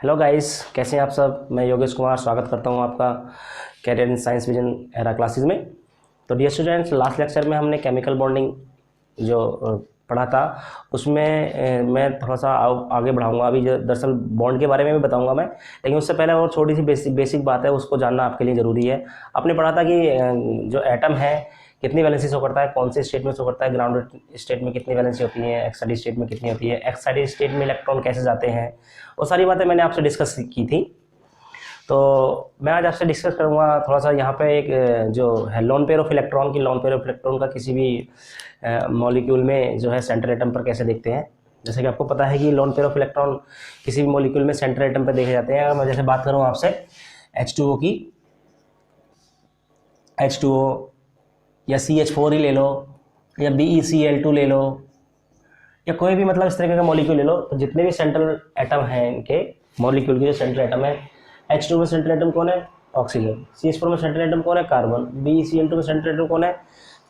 Hello guys, कैसे हैं आप सब। मैं योगेश कुमार स्वागत करता हूं आपका career in science vision era classes में। तो डियर स्टूडेंट्स, लास्ट लेक्चर में हमने केमिकल बॉन्डिंग जो पढ़ा था उसमें मैं थोड़ा सा आगे बढ़ाऊंगा। अभी जो दरअसल बॉन्ड के बारे में भी बताऊंगा मैं, लेकिन उससे पहले और छोटी सी बेसिक बात है, उसको जानना आपके लिए ज़रूरी है। आपने पढ़ा था कि जो एटम है कितनी वैलेंसी शो करता है, कौन से स्टेट में शो करता है, ग्राउंडेड स्टेट में कितनी वैलेंसी होती है, एक्साइटेड स्टेट में कितनी होती है, एक्साइटेड स्टेट में इलेक्ट्रॉन कैसे जाते हैं, वो सारी बातें मैंने आपसे डिस्कस की थी। तो मैं आज आपसे डिस्कस करूंगा थोड़ा सा यहाँ पे एक जो है लोन पेयर ऑफ इलेक्ट्रॉन का किसी भी मॉलिक्यूल में जो है सेंट्रल एटम पर कैसे देखते हैं। जैसे कि आपको पता है कि लोन पेयर ऑफ इलेक्ट्रॉन किसी भी मॉलिक्यूल में सेंट्रल एटम पर देखे जाते हैं। अगर मैं जैसे बात करूँ आपसे H2O की, H2O या CH4 ही ले लो या BeCl2 ले लो या कोई भी मतलब इस तरीके का मॉलिक्यूल ले लो, तो जितने भी सेंट्रल एटम हैं इनके मॉलिक्यूल के जो सेंट्रल एटम है, H2 में सेंट्रल एटम कौन है? ऑक्सीजन। CH4 में सेंट्रल एटम कौन है? कार्बन। BeCl2 में सेंट्रल एटम कौन है?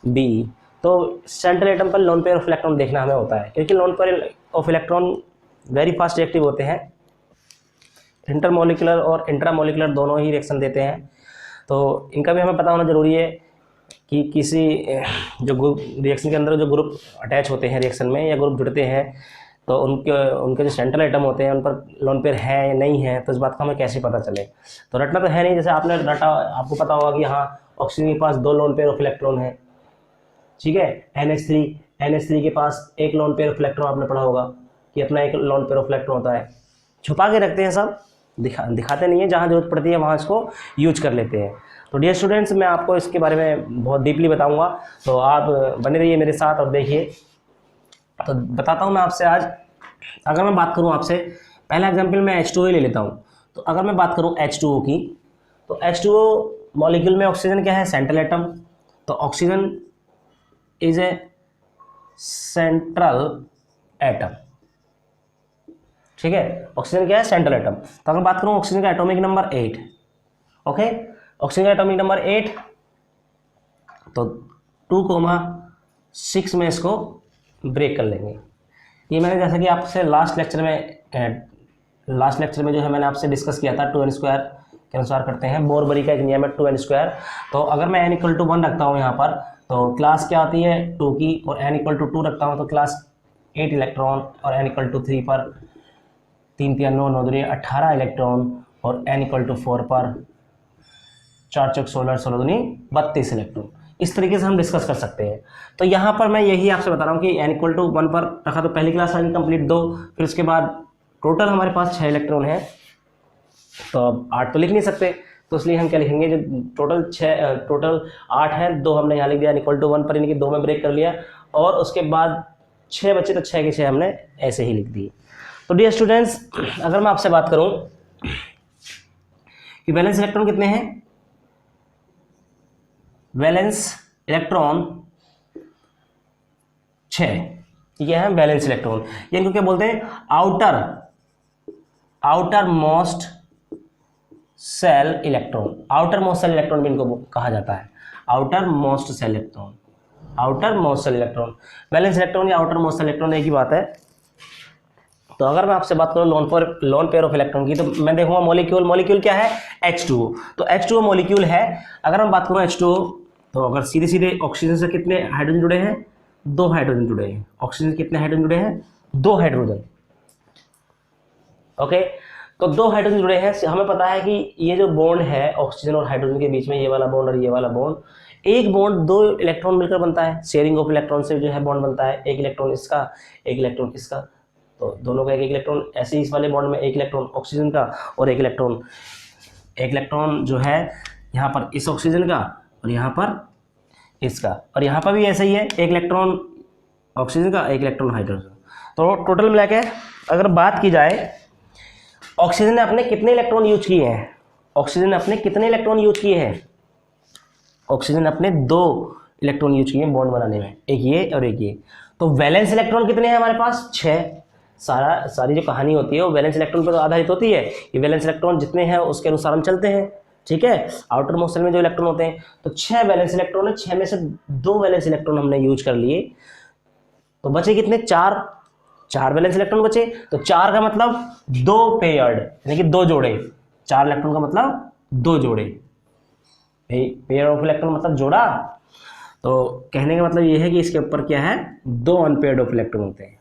B। तो सेंट्रल एटम पर लोन पेयर ऑफ इलेक्ट्रॉन देखना हमें होता है, क्योंकि loan pair of electron very fast reactive होते हैं। इंटरमोलिकुलर और इंट्रामोलिकुलर दोनों ही रिएक्शन देते हैं, तो इनका भी हमें पता होना जरूरी है कि किसी जो ग्रुप रिएक्शन के अंदर जो ग्रुप अटैच होते हैं रिएक्शन में या ग्रुप जुड़ते हैं, तो उनके जो सेंट्रल एटम होते हैं उन पर लोन पेयर है या नहीं है, तो इस बात का हमें कैसे पता चले। तो रटना तो है नहीं, जैसे आपने रटा, आपको पता होगा कि हाँ ऑक्सीजन के पास 2 लोन पेयर ऑफ इलेक्ट्रॉन है, ठीक है। NH3 के पास एक लोन पेयर ऑफ इलेक्ट्रॉन, आपने पढ़ा होगा कि अपना एक लोन पेयर ऑफ इलेक्ट्रॉन होता है। छुपा के रखते हैं सब, दिखाते नहीं है, जहाँ जरूरत पड़ती है वहाँ इसको यूज कर लेते हैं। तो डियर स्टूडेंट्स, मैं आपको इसके बारे में बहुत डीपली बताऊंगा, तो आप बने रहिए मेरे साथ और देखिए। तो बताता हूँ मैं आपसे आज। अगर मैं बात करूँ आपसे, पहला एग्जांपल मैं H2O ही ले लेता हूँ। तो अगर मैं बात करूँ H2O की, तो H2O मॉलिक्यूल में ऑक्सीजन क्या है? Central atom. तो oxygen is a central atom, ठीक है। ऑक्सीजन क्या है? Central atom. तो अगर बात करूँ ऑक्सीजन का एटॉमिक नंबर 8, ओके। ऑक्सीजन का एटॉमिक नंबर 8, तो 2,6 में इसको ब्रेक कर लेंगे। ये मैंने जैसा कि आपसे लास्ट लेक्चर में जो है मैंने आपसे डिस्कस किया था, 2n² के अनुसार करते हैं। बोरबरी का एक नियम है 2n²। तो अगर मैं n = 1 रखता हूँ यहाँ पर, तो क्लास क्या आती है 2 की, और n = 2 रखता हूँ तो क्लास 8 इलेक्ट्रॉन, और n = 3 पर 3 3 9 9 दूनी 18 इलेक्ट्रॉन, और n = 4 पर 4 चौक 16 16 दूनी 32 इलेक्ट्रॉन। इस तरीके से हम डिस्कस कर सकते हैं। तो यहाँ पर मैं यही आपसे बता रहा हूँ कि n = 1 पर रखा तो पहली क्लास आएगी कंप्लीट 2, फिर उसके बाद टोटल हमारे पास 6 इलेक्ट्रॉन है। तो अब 8 तो लिख नहीं सकते, तो इसलिए हम क्या लिखेंगे, जो टोटल 8 है, 2 हमने यहाँ लिख दिया n = 1 पर, यानी कि 2 में ब्रेक कर लिया, और उसके बाद 6 बचे तो 6 के 6 हमने ऐसे ही लिख दिए। तो डियर स्टूडेंट्स, अगर मैं आपसे बात करूँ कि वैलेंस इलेक्ट्रॉन कितने हैं, वैलेंस इलेक्ट्रॉन 6, ये है वैलेंस इलेक्ट्रॉन। ये इनको क्या बोलते हैं? Outer most shell electron. Outer most shell electron भी इनको कहा जाता है, outer most shell electron, outer most shell electron. Valence electron या आउटर मोस्ट सेल इलेक्ट्रॉन एक ही बात है। तो अगर मैं आपसे बात करूं लोन पेयर ऑफ इलेक्ट्रॉन की, तो मैं देखूंगा मॉलिक्यूल क्या है? H2O। तो H2O मॉलिक्यूल है। अगर हम बात करूं H2O, तो अगर सीधे ऑक्सीजन से कितने हाइड्रोजन जुड़े हैं? 2 हाइड्रोजन जुड़े हैं। ऑक्सीजन से कितने हाइड्रोजन जुड़े हैं? 2 हाइड्रोजन, ओके। तो 2 हाइड्रोजन जुड़े हैं। हमें पता है कि ये जो बॉन्ड है ऑक्सीजन और हाइड्रोजन के बीच में, ये वाला बॉन्ड और ये वाला बॉन्ड, एक बॉन्ड 2 इलेक्ट्रॉन मिलकर बनता है। शेयरिंग ऑफ इलेक्ट्रॉन से जो है बॉन्ड बनता है, एक इलेक्ट्रॉन इसका, एक इलेक्ट्रॉन इसका, तो दोनों का एक इलेक्ट्रॉन। ऐसे ही इस वाले बॉन्ड में एक इलेक्ट्रॉन ऑक्सीजन का और एक इलेक्ट्रॉन जो है यहाँ पर इस ऑक्सीजन का और यहाँ पर इसका, और यहाँ पर भी ऐसा ही है, एक इलेक्ट्रॉन ऑक्सीजन का, एक इलेक्ट्रॉन हाइड्रोजन। तो टोटल मिला के अगर बात की जाए, ऑक्सीजन ने अपने कितने इलेक्ट्रॉन यूज किए हैं? ऑक्सीजन ने अपने कितने इलेक्ट्रॉन यूज किए हैं? ऑक्सीजन ने अपने 2 इलेक्ट्रॉन यूज किए हैं बॉन्ड बनाने में, एक ये और एक ये। तो वैलेंस इलेक्ट्रॉन कितने हैं हमारे पास? 6। सारी जो कहानी होती है वो वैलेंस इलेक्ट्रॉन पर आधारित होती है। ये वैलेंस इलेक्ट्रॉन जितने हैं उसके अनुसार हम चलते हैं, ठीक है। आउटर मोस्ट सेल में जो इलेक्ट्रॉन होते हैं, तो 6 वैलेंस इलेक्ट्रॉन है, 6 में से 2 वैलेंस इलेक्ट्रॉन हमने यूज कर लिए, तो बचे कितने? 4 4 वैलेंस इलेक्ट्रॉन बचे, तो 4 का मतलब 2 पेयर्ड, यानी कि 2 जोड़े। 4 इलेक्ट्रॉन का मतलब 2 जोड़े, पेयर ऑफ इलेक्ट्रॉन मतलब जोड़ा। तो कहने का मतलब ये है कि इसके ऊपर क्या है, 2 अनपेयर्ड ऑफ इलेक्ट्रॉन होते हैं,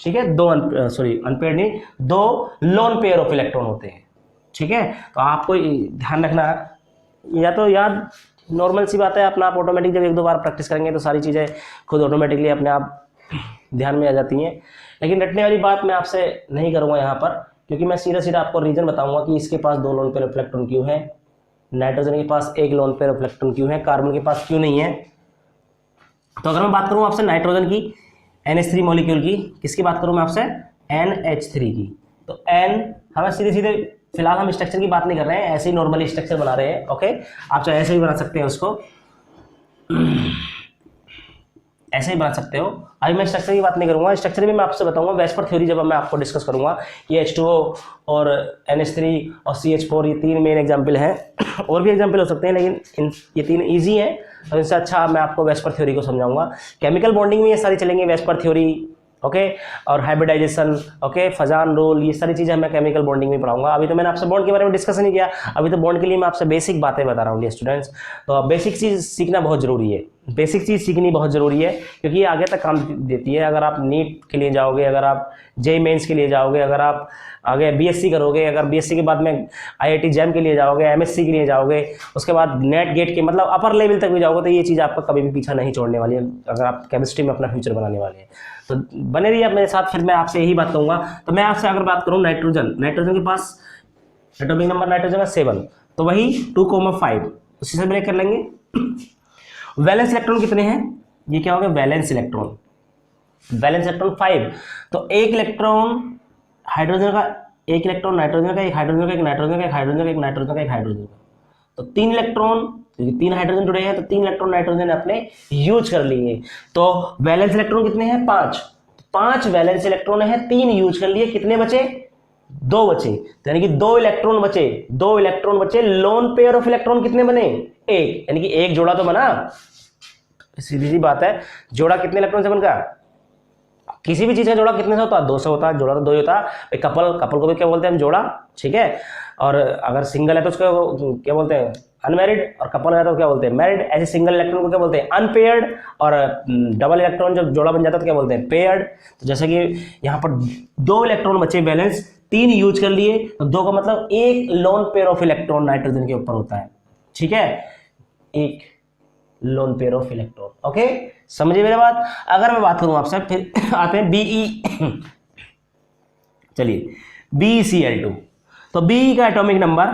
ठीक है। 2 अनपेयर्ड नहीं, 2 लोन पेयर ऑफ इलेक्ट्रॉन होते हैं, ठीक है। तो आपको ध्यान रखना, या तो याद नॉर्मल सी बात है, अपना आप ऑटोमेटिक जब 1-2 बार प्रैक्टिस करेंगे तो सारी चीज़ें खुद ऑटोमेटिकली अपने आप ध्यान में आ जाती हैं। लेकिन रटने वाली बात मैं आपसे नहीं करूँगा यहाँ पर, क्योंकि मैं सीधा सीधा आपको रीजन बताऊंगा कि इसके पास 2 लोन पेयर ऑफ इलेक्ट्रॉन क्यों है, नाइट्रोजन के पास 1 लोन पेयर ऑफ इलेक्ट्रॉन क्यों है, कार्बन के पास क्यों नहीं है। तो अगर मैं बात करूँ आपसे नाइट्रोजन की NH3 मॉलिक्यूल की, किसकी बात करूँ मैं आपसे, NH3 की। तो N हमें सीधे सीधे, फिलहाल हम स्ट्रक्चर की बात नहीं कर रहे हैं, ऐसे ही नॉर्मली स्ट्रक्चर बना रहे हैं, ओके। आप चाहे ऐसे ही बना सकते हैं उसको, ऐसे ही बना सकते हो। अभी मैं स्ट्रक्चर की बात नहीं करूंगा, स्ट्रक्चर भी मैं आपसे बताऊंगा वेस्पर थ्योरी जब मैं आपको डिस्कस करूंगा। ये H2O और NH3 और CH4 ये 3 मेन एग्जाम्पल हैं, और भी एग्जाम्पल हो सकते हैं, लेकिन ये 3 ईजी हैं, तो इनसे अच्छा मैं आपको वेस्पर थ्योरी को समझाऊंगा। केमिकल बॉन्डिंग में ये सारी चलेंगे, वेस्पर थ्योरी, ओके, और हाइब्रिडाइजेशन, ओके, फजान रूल, ये सारी चीज़ें मैं केमिकल बॉन्डिंग में पढ़ाऊंगा। अभी तो मैंने आपसे बॉन्ड के बारे में डिस्कस नहीं किया, अभी तो बॉन्ड के लिए मैं आपसे बेसिक बातें बता रहा हूँ स्टूडेंट्स। तो बेसिक चीज़ सीखना बहुत जरूरी है, बेसिक चीज़ सीखनी बहुत ज़रूरी है, क्योंकि ये आगे तक काम देती है। अगर आप नीट के लिए जाओगे, अगर आप जेईई मेंस के लिए जाओगे, अगर आप आगे बीएससी करोगे, अगर बीएससी के बाद में आईआईटी जैम के लिए जाओगे, एमएससी के लिए जाओगे, उसके बाद नेट गेट के मतलब अपर लेवल तक भी जाओगे, तो ये चीज़ आपका कभी भी पीछा नहीं छोड़ने वाली है, अगर आप केमिस्ट्री में अपना फ्यूचर बनाने वाले हैं। तो बने रहिए आप मेरे साथ, फिर मैं आपसे यही बात कहूँगा। तो मैं आपसे अगर बात करूँ नाइट्रोजन के पास एटॉमिक नंबर नाइट्रोजन का 7, तो वही 2,5 उसी से ब्रेक कर लेंगे। वैलेंस इलेक्ट्रॉन कितने हैं, ये क्या हो गया, वैलेंस इलेक्ट्रॉन 5। तो एक इलेक्ट्रॉन हाइड्रोजन का, एक इलेक्ट्रॉन नाइट्रोजन का, एक हाइड्रोजन का, एक नाइट्रोजन का, एक हाइड्रोजन का, एक नाइट्रोजन का, एक हाइड्रोजन का, तो 3 इलेक्ट्रॉन, क्योंकि 3 हाइड्रोजन जुड़े हैं तो 3 इलेक्ट्रॉन नाइट्रोजन ने अपने यूज कर लिए। तो वैलेंस इलेक्ट्रॉन कितने हैं, 5 वैलेंस इलेक्ट्रॉन है, 3 यूज कर लिए, कितने बचे, 2 बचे, तो यानी कि 2 इलेक्ट्रॉन बचे। लोन पेयर ऑफ इलेक्ट्रॉन कितने बने, 1, यानी कि 1 जोड़ा तो बना। सीधी सी बात है, जोड़ा कितने इलेक्ट्रॉन से बनता, किसी भी चीज का जोड़ा कितने से होता है, 2 से होता है, जोड़ा तो 2 ही होता है। कपल को भी क्या बोलते हैं हम, जोड़ा, ठीक है। और अगर सिंगल है तो उसको क्या बोलते हैं, अनमैरिड, और कपल है तो क्या बोलते हैं, मैरिड। ऐसे सिंगल इलेक्ट्रॉन को क्या बोलते हैं, अनपेयर्ड, और डबल इलेक्ट्रॉन जब जोड़ा बन जाता है तो क्या बोलते हैं, पेयर्ड। तो जैसे कि यहाँ पर 2 इलेक्ट्रॉन बचे बैलेंस, 3 यूज कर लिए, तो 2 का मतलब 1 loan pair of electron nitrogen के ऊपर होता है, ठीक है, 1 loan pair of electron, okay, समझिए मेरी बात। अगर मैं बात करूं आपसे, फिर आते हैं BE, चलिए BeCl2, तो BE का एटॉमिक नंबर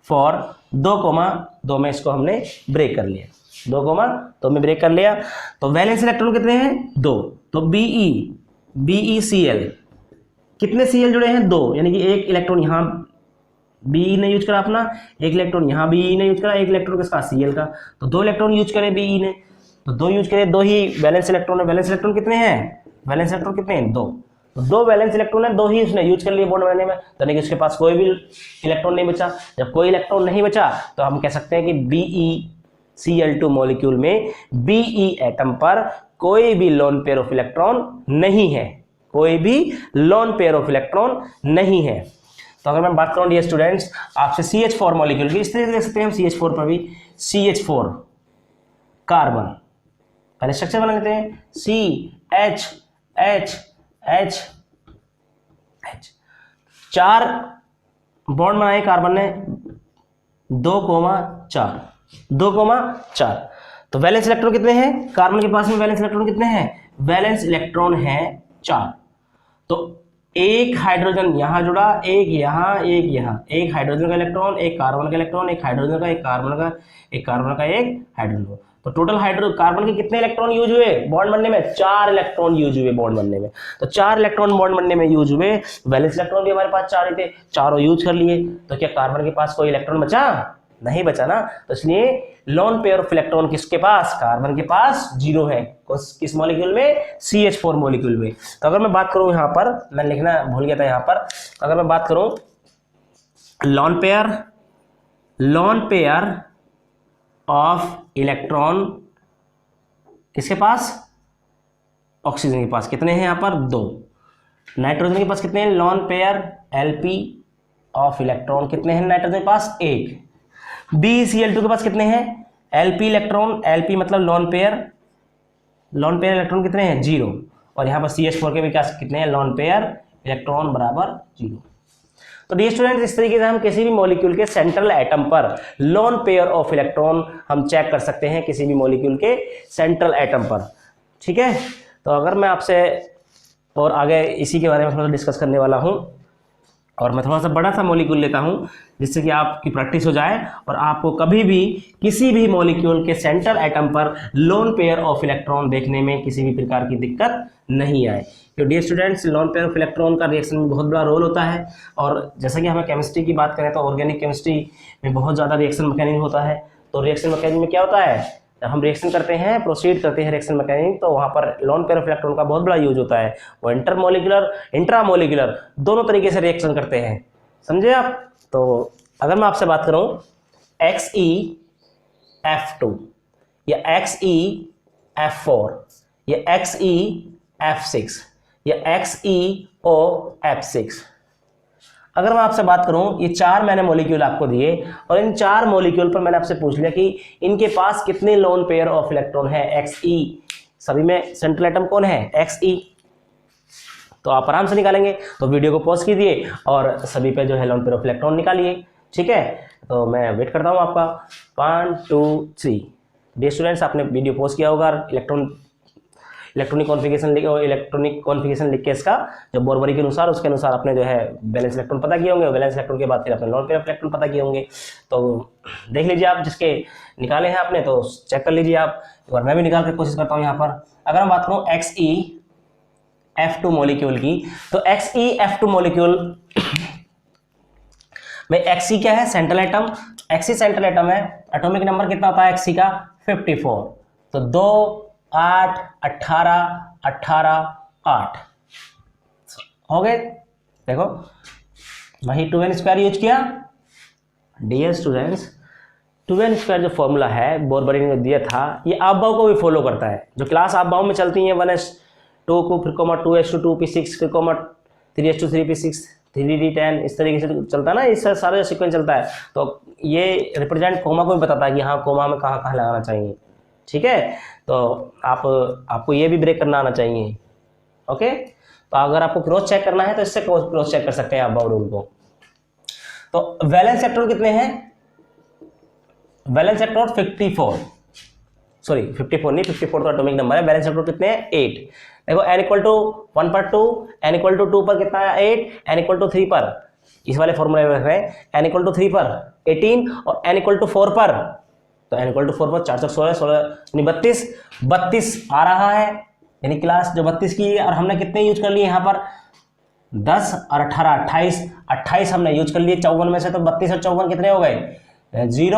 4, 2,2 में इसको हमने ब्रेक कर लिया, 2,2 में ब्रेक कर लिया। तो वैलेंस इलेक्ट्रॉन कितने हैं, 2, तो BeCl कितने Cl जुड़े हैं, 2, यानी कि 1 इलेक्ट्रॉन यहाँ BE ने यूज करा अपना, 1 इलेक्ट्रॉन यहाँ BE ने यूज करा, 1 इलेक्ट्रॉन किसका, Cl का, तो 2 इलेक्ट्रॉन यूज करे BE ने, तो 2 यूज करे, 2 ही वैलेंस इलेक्ट्रॉन है। वैलेंस इलेक्ट्रॉन कितने हैं, 2, तो 2 वैलेंस इलेक्ट्रॉन है, 2 ही उसने यूज कर लिए बॉन्ड बनाने में, तो यानी कि उसके पास कोई भी इलेक्ट्रॉन नहीं बचा। जब कोई इलेक्ट्रॉन नहीं बचा तो हम कह सकते हैं कि BeCl2 मॉलिक्यूल में BE एटम पर कोई भी लोन पेयर ऑफ इलेक्ट्रॉन नहीं है, कोई भी लोन पेयर ऑफ इलेक्ट्रॉन नहीं है। तो अगर मैं बात करूं डियर स्टूडेंट्स आपसे CH4 मॉलिक्यूल की, इस तरह से देख सकते हैं हम CH4 पर भी, CH4 कार्बन, पहले स्ट्रक्चर बना लेते हैं, CH, H, 4 बॉन्ड बनाए कार्बन ने, 2,4, तो वैलेंस इलेक्ट्रॉन कितने हैं कार्बन के पास में, वैलेंस इलेक्ट्रॉन कितने हैं, वैलेंस इलेक्ट्रॉन है 4। तो एक हाइड्रोजन यहां जुड़ा, एक यहां, एक यहां, एक हाइड्रोजन का इलेक्ट्रॉन, एक कार्बन का इलेक्ट्रॉन, एक हाइड्रोजन का, एक कार्बन का, एक कार्बन का, एक हाइड्रोजन का। तो टोटल कार्बन के कितने इलेक्ट्रॉन यूज हुए बॉन्ड बनने में, 4 इलेक्ट्रॉन यूज हुए बॉन्ड बनने में। तो 4 इलेक्ट्रॉन बॉन्ड बनने में यूज हुए, वैलेंस इलेक्ट्रॉन भी हमारे पास 4 ही थे, चारों यूज कर लिए। तो क्या कार्बन के पास कोई इलेक्ट्रॉन बचा, नहीं बचा ना, तो इसलिए लोन पेयर ऑफ इलेक्ट्रॉन किसके पास, कार्बन के पास 0 है, किस मॉलिक्यूल में, CH4 मॉलिक्यूल में। तो अगर मैं बात करूं यहां पर, मैं लिखना भूल गया था यहां पर, अगर मैं बात करूं लोन पेयर ऑफ इलेक्ट्रॉन किसके पास, ऑक्सीजन के पास, कितने हैं यहां पर, 2। नाइट्रोजन के पास कितने हैं lone pair Lp of electron, कितने हैं नाइट्रोजन के पास एक। BeCl2 के पास कितने हैं Lp इलेक्ट्रॉन, Lp मतलब लोन पेयर इलेक्ट्रॉन कितने हैं 0, और यहाँ पर CH4 के भी क्या कितने हैं लोन पेयर इलेक्ट्रॉन बराबर 0। तो डियर स्टूडेंट्स, इस तरीके से हम किसी भी मॉलिक्यूल के सेंट्रल एटम पर लोन पेयर ऑफ इलेक्ट्रॉन हम चेक कर सकते हैं किसी भी मॉलिक्यूल के सेंट्रल एटम पर। ठीक है, तो अगर मैं आपसे और आगे इसी के बारे में थोड़ा डिस्कस करने वाला हूँ, और मैं थोड़ा सा बड़ा सा मॉलिक्यूल लेता हूँ जिससे कि आपकी प्रैक्टिस हो जाए और आपको कभी भी किसी भी मॉलिक्यूल के सेंट्रल एटम पर लोन पेयर ऑफ इलेक्ट्रॉन देखने में किसी भी प्रकार की दिक्कत नहीं आए। तो dear students, lone pair of electron का रिएक्शन में बहुत बड़ा रोल होता है, और जैसा कि हमें केमिस्ट्री की बात करें तो ऑर्गेनिक केमिस्ट्री में बहुत ज़्यादा रिएक्शन मैकेनिज्म होता है। तो रिएक्शन मैकेनिज्म में क्या होता है, जब हम रिएक्शन करते हैं, प्रोसीड करते हैं रिएक्शन मैकेनिज्म, तो वहाँ पर लोन पेयर ऑफ इलेक्ट्रॉन का बहुत बड़ा यूज होता है। वो इंटरमोलिकुलर इंट्रामोलिकुलर दोनों तरीके से रिएक्शन करते हैं, समझे आप। तो अगर मैं आपसे बात करूँ XeF2 या XeF4 या XeF6 या XeOF6, अगर मैं आपसे बात करूं, ये चार मैंने मॉलिक्यूल आपको दिए और इन चार मॉलिक्यूल पर मैंने आपसे पूछ लिया कि इनके पास कितने लोन पेयर ऑफ इलेक्ट्रॉन है Xe, सभी में सेंट्रल एटम कौन है Xe, तो आप आराम से निकालेंगे। तो वीडियो को पॉज कीजिए और सभी पे जो है लोन पेयर ऑफ इलेक्ट्रॉन निकालिए। ठीक है, तो मैं वेट करता हूँ आपका 1 2 3। डियर स्टूडेंट्स, आपने वीडियो पॉज किया होगा, इलेक्ट्रॉनिक कॉन्फ़िगरेशन लिख के इसका जो बोरबरी के अनुसार उसके अनुसार आपने जो है बैलेंस इलेक्ट्रॉन पता किए होंगे, बैलेंस इलेक्ट्रॉन के बाद फिर आपने लोन पेयर ऑफ इलेक्ट्रॉन पता किए होंगे। तो देख लीजिए आप, जिसके निकाले हैं आपने तो चेक कर लीजिए आप, और मैं भी निकाल के कोशिश करता हूँ यहाँ पर। अगर मैं बात करूँ XeF2 मॉलिक्यूल की, तो XeF2 मॉलिक्यूल में Xe क्या है central atom, Xe central atom है, एटॉमिक नंबर कितना होता है Xe का 54, तो 2 8 18 18 8 हो गए। देखो वही 2n² यूज किया। डियर स्टूडेंट्स, 2n² जो फॉर्मूला है बोरबरी ने दिया था, ये आपबाउ को भी फॉलो करता है। जो क्लास आपबाउ में चलती हैं 1s2 को फिर 2s2 p6 फिर 3s2 3p6 3d10 इस तरीके से चलता है ना, इससे सारा सीक्वेंस चलता है। तो ये रिप्रेजेंट कोमा को भी बताता है कि हाँ कोमा में कहाँ कहाँ लगाना चाहिए। ठीक है, तो आपको ये भी ब्रेक करना आना चाहिए। ओके, तो अगर आपको क्रॉस चेक करना है तो इससे क्रॉस चेक कर सकते हैं आप बाउल को। तो वैलेंस इलेक्ट्रॉन कितने हैं, वैलेंस इलेक्ट्रॉन 54 नहीं 54 तो एटॉमिक नंबर है, वैलेंस इलेक्ट्रॉन कितने हैं 8। देखो n = 1 पर 2, n = 2 पर कितना है 8, n = 3 पर, इस वाले फॉर्मूले में है n = 3 पर 18 और n = 4 पर, तो n = 4 पर 4 16 16 यानी 32 आ रहा है, यानी क्लास जो 32 की है। और हमने कितने यूज कर लिए यहाँ पर 10 और 18 28 हमने यूज कर लिए 54 में से, तो 32 और 54 कितने हो गए 0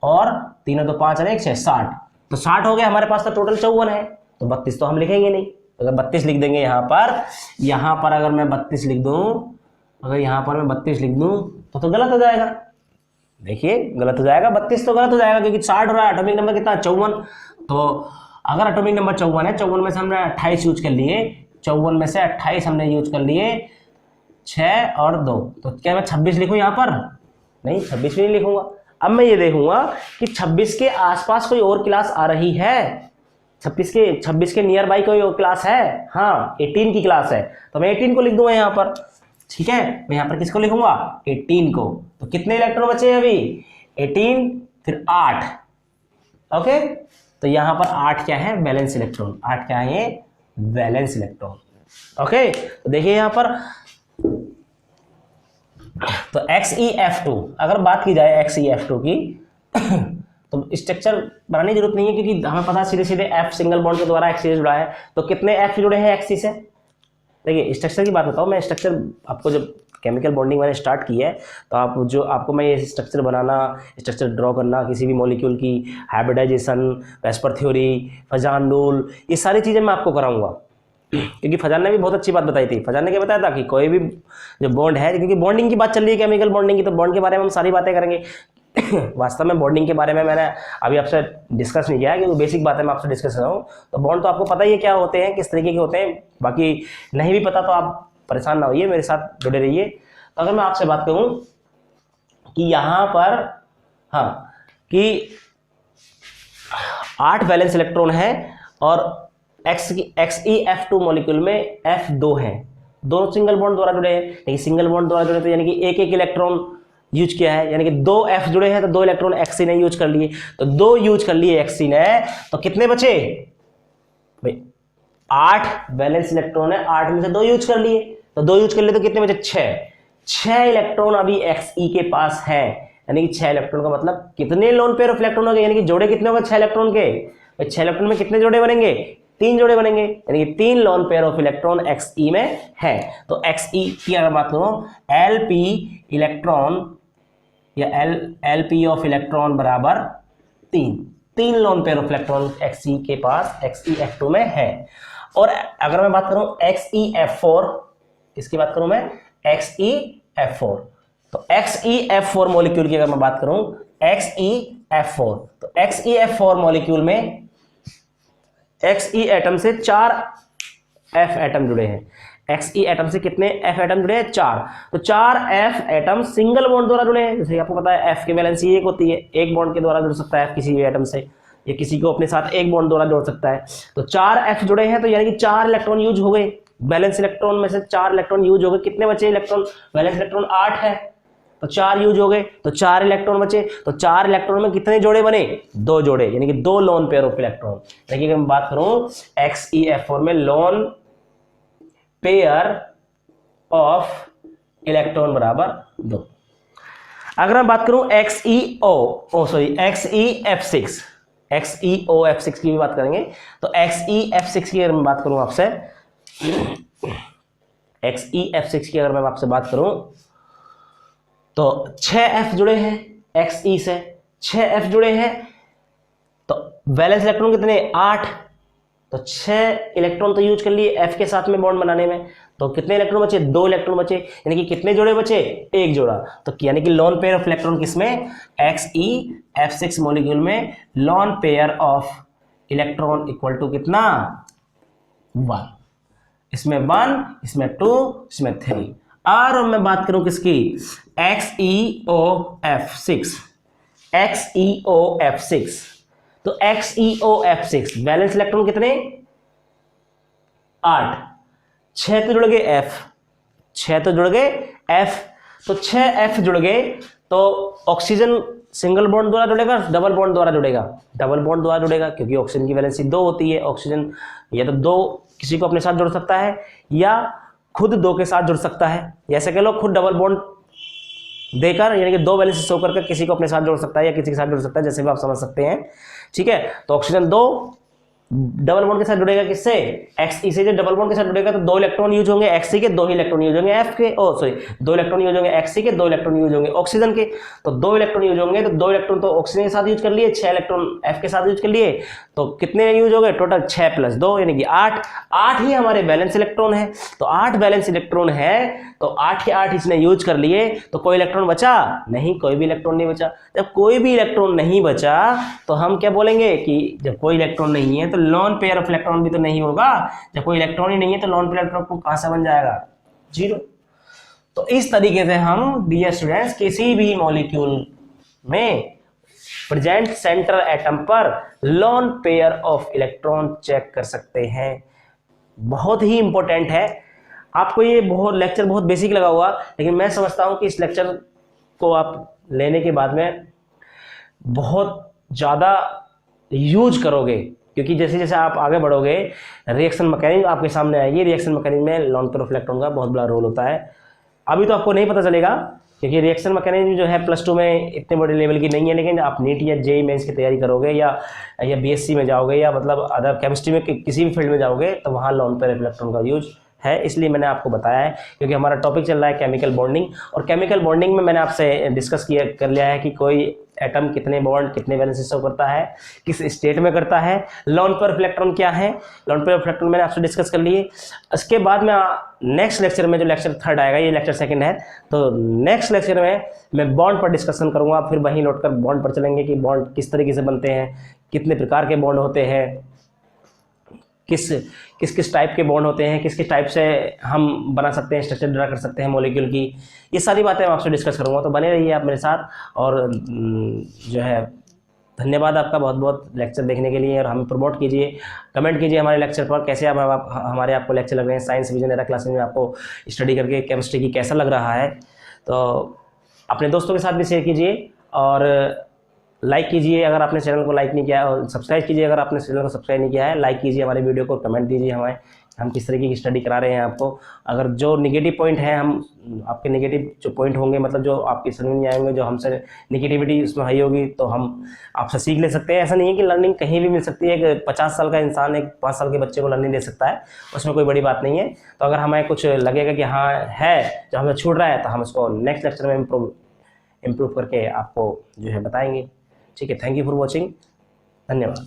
और 3 2 5 और 1 6 60, तो 60 हो गए हमारे पास, तो टोटल 54 है। तो 32 तो हम लिखेंगे नहीं, अगर 32 लिख देंगे यहाँ पर अगर मैं 32 लिख दूँ, अगर यहाँ पर मैं 32 लिख दूँ तो गलत हो जाएगा। देखिए गलत हो जाएगा, 32 तो गलत हो जाएगा क्योंकि 60 हो रहा है, एटॉमिक नंबर कितना 54। तो अगर एटॉमिक नंबर 54 है, 54 में से हमने 28 यूज कर लिए, 54 में से 28 हमने यूज कर लिए 6 और 2, तो क्या मैं 26 लिखूँ यहाँ पर, नहीं 26 भी नहीं लिखूंगा। अब मैं ये देखूंगा कि 26 के आसपास कोई और क्लास आ रही है, 26 के नियर बाई कोई और क्लास है, हाँ 18 की क्लास है, तो मैं 18 को लिख दूंगा यहाँ पर। ठीक है, मैं यहाँ पर किसको लिखूंगा 18 को। तो कितने इलेक्ट्रॉन बचे हैं अभी 18 फिर 8। ओके, तो यहाँ पर 8 क्या है वैलेंस इलेक्ट्रॉन, 8 क्या है ये वैलेंस इलेक्ट्रॉन। ओके, तो देखिए यहाँ पर तो XeF2, अगर बात की जाए XeF2 की तो स्ट्रक्चर बनाने की जरूरत नहीं है क्योंकि हमें पता सीधे सीधे F सिंगल बॉन्ड के द्वारा Xe से जुड़ा है। तो कितने F जुड़े हैं Xe से, देखिए स्ट्रक्चर की बात बताओ मैं, स्ट्रक्चर आपको जब केमिकल बॉन्डिंग मैंने स्टार्ट की है तो आपको मैं ये स्ट्रक्चर बनाना, स्ट्रक्चर ड्रॉ करना, किसी भी मॉलिक्यूल की hybridisation, VSEPR theory, Fazan rule, ये सारी चीज़ें मैं आपको कराऊंगा। क्योंकि फजान ने भी बहुत अच्छी बात बताई थी, फजान ने क्या बताया था कि कोई भी जो बॉन्ड है, क्योंकि बॉन्डिंग की बात चल रही है केमिकल बॉन्डिंग की, तो बॉन्ड के बारे में हम सारी बातें करेंगे। वास्तव में बॉन्डिंग के बारे में मैंने अभी आपसे डिस्कस नहीं किया है, क्योंकि बेसिक बातें मैं आपसे डिस्कस कर रहा हूँ। तो बॉन्ड तो आपको पता ही है क्या होते हैं, किस तरीके के होते हैं, बाकी नहीं भी पता तो आप परेशान ना होइए, मेरे साथ जुड़े रहिए। तो अगर मैं आपसे बात करूं कि यहाँ पर हाँ कि 8 वैलेंस इलेक्ट्रॉन है और XeF2 मॉलिक्यूल में F2 है, दोनों सिंगल बॉन्ड द्वारा जुड़े हैं। लेकिन सिंगल बॉन्ड द्वारा जुड़े तो यानी कि एक एक इलेक्ट्रॉन यूज किया है, यानी कि 2 F जुड़े हैं तो 2 इलेक्ट्रॉन Xe ने यूज कर लिए, तो 2 यूज कर लिए Xe ने, तो कितने बचे भाई 8 वैलेंस इलेक्ट्रॉन है, 8 में से 2 यूज कर लिए, तो 2 यूज कर लिए तो कितने बचे 6 इलेक्ट्रॉन अभी Xe के पास है, यानी कि 6 इलेक्ट्रॉन का मतलब कितने लोन पेयर ऑफ इलेक्ट्रॉन हो गए, यानी कि जोड़े कितने होंगे 6 इलेक्ट्रॉन के, 6 इलेक्ट्रॉन में कितने जोड़े बनेंगे 3 जोड़े बनेंगे, यानी कि 3 loan pair of electron Xe में है। तो Xe की अगर बात करूं Lp इलेक्ट्रॉन या Lp ऑफ इलेक्ट्रॉन बराबर 3 loan pair of electron Xe के पास XeF2 में है। और अगर मैं बात करूं XeF4, इसकी बात करूं मैं XeF4, तो XeF4 मॉलिक्यूल की अगर मैं बात करूं XeF4, तो XeF4 मॉलिक्यूल में Xe एटम से 4 F एटम जुड़े हैं, Xe एटम से कितने F एटम जुड़े हैं 4, तो 4 F एटम सिंगल बॉन्ड द्वारा जुड़े हैं। जैसे आपको पता है F की वैलेंसी 1 होती है, एक बॉन्ड के द्वारा जुड़ सकता है किसी भी एटम से, या किसी को अपने साथ एक बॉन्ड द्वारा जोड़ सकता है। तो 4 F जुड़े हैं तो यानी कि 4 इलेक्ट्रॉन यूज हो गए, बैलेंस इलेक्ट्रॉन में से 4 इलेक्ट्रॉन यूज हो गए। कितने बचे इलेक्ट्रॉन, बैलेंस इलेक्ट्रॉन 8 है तो 4 यूज हो गए, तो 4 इलेक्ट्रॉन बचे, तो 4 इलेक्ट्रॉन में कितने जोड़े बने 2 जोड़े, यानी कि 2 लोन पेयर ऑफ इलेक्ट्रॉन। देखिए मैं बात करूं XeF4 में लोन पेयर ऑफ इलेक्ट्रॉन बराबर 2। अगर मैं बात करूं XeOF6 की भी बात करेंगे, तो XeF6 की अगर मैं बात करूं आपसे, XeF6 की अगर मैं आपसे बात करूं तो 6 F जुड़े हैं Xe से, 6 F जुड़े हैं, तो वैलेंस इलेक्ट्रॉन कितने 8, तो 6 इलेक्ट्रॉन तो यूज कर लिए F के साथ में बॉन्ड बनाने में, तो कितने इलेक्ट्रॉन बचे 2 इलेक्ट्रॉन बचे, यानी कि कितने जोड़े बचे 1 जोड़ा, तो यानी कि लोन पेयर ऑफ इलेक्ट्रॉन किसमें XeF6 मॉलिक्यूल में lone pair of electron equal to कितना 1, इसमें 1, इसमें 2, इसमें 3। और मैं बात करूं किसकी XeOF6, तो XeOF6 वैलेंस इलेक्ट्रॉन कितने 8, 6 तो जुड़ गए F, 6 तो जुड़ गए F, तो 6 F जुड़ गए, तो ऑक्सीजन सिंगल बॉन्ड द्वारा जुड़ेगा डबल बॉन्ड द्वारा जुड़ेगा, डबल बॉन्ड द्वारा जुड़ेगा क्योंकि ऑक्सीजन की वैलेंसी 2 होती है। ऑक्सीजन या तो 2 किसी को अपने साथ जुड़ सकता है या खुद 2 के साथ जुड़ सकता है, जैसे कह लो खुद डबल बॉन्ड देकर यानी कि 2 वैलेंसी शो करके किसी को अपने साथ जोड़ सकता है या किसी के साथ जुड़ सकता है, जैसे भी आप समझ सकते हैं। ठीक है, तो ऑक्सीजन 2 डबल बॉन्ड के साथ जुड़ेगा किससे Xe से, जो डबल बॉन्ड के साथ जुड़ेगा तो 2 इलेक्ट्रॉन यूज होंगे Xe के, 2 ही इलेक्ट्रॉन यूज होंगे F के, 2 इलेक्ट्रॉन यूज होंगे Xe के, 2 इलेक्ट्रॉन यूज होंगे ऑक्सीजन के, तो 2 इलेक्ट्रॉन यूज होंगे, तो 2 इलेक्ट्रॉन तो ऑक्सीजन के साथ यूज कर लिए, 6 इलेक्ट्रॉन F के साथ यूज कर लिए, तो कितने यूज हो गए टोटल 6 + 2 यानी कि 8 ही हमारे बैलेंस इलेक्ट्रॉन है। तो 8 बैलेंस इलेक्ट्रॉन है, तो 8 के 8 इसने यूज कर लिए, तो कोई इलेक्ट्रॉन बचा नहीं, कोई भी इलेक्ट्रॉन नहीं बचा। जब कोई भी इलेक्ट्रॉन नहीं बचा तो हम क्या बोलेंगे कि जब कोई इलेक्ट्रॉन नहीं है तो लोन पेयर ऑफ इलेक्ट्रॉन भी तो नहीं होगा, जब कोई इलेक्ट्रॉन ही नहीं है तो लोन पेयर इलेक्ट्रॉन कहां से बन जाएगा 0। तो इस तरीके से हम डियर स्टूडेंट्स किसी भी मॉलिक्यूल में प्रेजेंट सेंट्रल एटम पर lone pair of electron check कर सकते हैं। बहुत ही इंपॉर्टेंट है। आपको ये लेक्चर बहुत बेसिक लगा हुआ, लेकिन मैं समझता हूं कि इस लेक्चर को आप लेने के बाद में बहुत ज़्यादा यूज करोगे, क्योंकि जैसे जैसे आप आगे बढ़ोगे रिएक्शन मैकेनिज्म आपके सामने आएगी। रिएक्शन मैकेनिज्म में लोन पेयर ऑफ इलेक्ट्रॉन का बहुत बड़ा रोल होता है। अभी तो आपको नहीं पता चलेगा क्योंकि रिएक्शन मैकेनिज्म जो है +2 में इतने बड़े लेवल की नहीं है, लेकिन आप नीट या जेईई मेंस की तैयारी करोगे या बीएससी में जाओगे या मतलब अदर केमिस्ट्री में किसी भी फील्ड में जाओगे तो वहाँ लोन पेयर ऑफ इलेक्ट्रॉन का यूज है। इसलिए मैंने आपको बताया है क्योंकि हमारा टॉपिक चल रहा है केमिकल बॉन्डिंग, और केमिकल बॉन्डिंग में मैंने आपसे डिस्कस कर लिया है कि कोई एटम कितने बॉन्ड कितने वैलेंसी शो करता है, किस स्टेट में करता है, लोन पेयर ऑफ इलेक्ट्रॉन क्या है, लोन पेयर ऑफ इलेक्ट्रॉन मैंने आपसे डिस्कस कर लिए। इसके बाद में नेक्स्ट लेक्चर में जो लेक्चर 3 आएगा, ये लेक्चर 2 है, तो नेक्स्ट लेक्चर में मैं बॉन्ड पर डिस्कशन करूंगा। फिर वहीं लौट कर बॉन्ड पर चलेंगे कि बॉन्ड किस तरीके से बनते हैं, कितने प्रकार के बॉन्ड होते हैं, किस किस किस टाइप के बॉन्ड होते हैं, किस किस टाइप से हम बना सकते हैं, स्ट्रक्चर ड्रा कर सकते हैं मॉलिक्यूल की, ये सारी बातें मैं आपसे डिस्कस करूँगा। तो बने रहिए आप मेरे साथ। और जो है धन्यवाद आपका बहुत बहुत लेक्चर देखने के लिए, और हमें प्रमोट कीजिए, कमेंट कीजिए हमारे लेक्चर पर कैसे हमारे आपको लेक्चर लग रहे हैं। साइंस विजन एरा क्लासेस में आपको स्टडी करके केमिस्ट्री की कैसा लग रहा है, तो अपने दोस्तों के साथ भी शेयर कीजिए, और लाइक कीजिए अगर आपने चैनल को लाइक नहीं किया है, और सब्सक्राइब कीजिए अगर आपने चैनल को सब्सक्राइब नहीं किया है। लाइक कीजिए हमारे वीडियो को, कमेंट दीजिए हमें, हम किस तरीके की स्टडी करा रहे हैं आपको। अगर जो नेगेटिव पॉइंट है, हम आपके नेगेटिव जो पॉइंट होंगे, मतलब जो आपकी समझ में नहीं आएंगे, जो हमसे नेगेटिविटी उसमें हाई होगी, तो हम आपसे सीख ले सकते हैं। ऐसा नहीं है कि लर्निंग कहीं भी मिल सकती है। एक 50 साल का इंसान एक 5 साल के बच्चे को लर्निंग दे सकता है, उसमें कोई बड़ी बात नहीं है। तो अगर हमें कुछ लगेगा कि हाँ है जो हमें छूट रहा है, तो हम उसको नेक्स्ट लेक्चर में इम्प्रूव करके आपको जो है बताएंगे। ठीक है, थैंक यू फॉर वॉचिंग, धन्यवाद।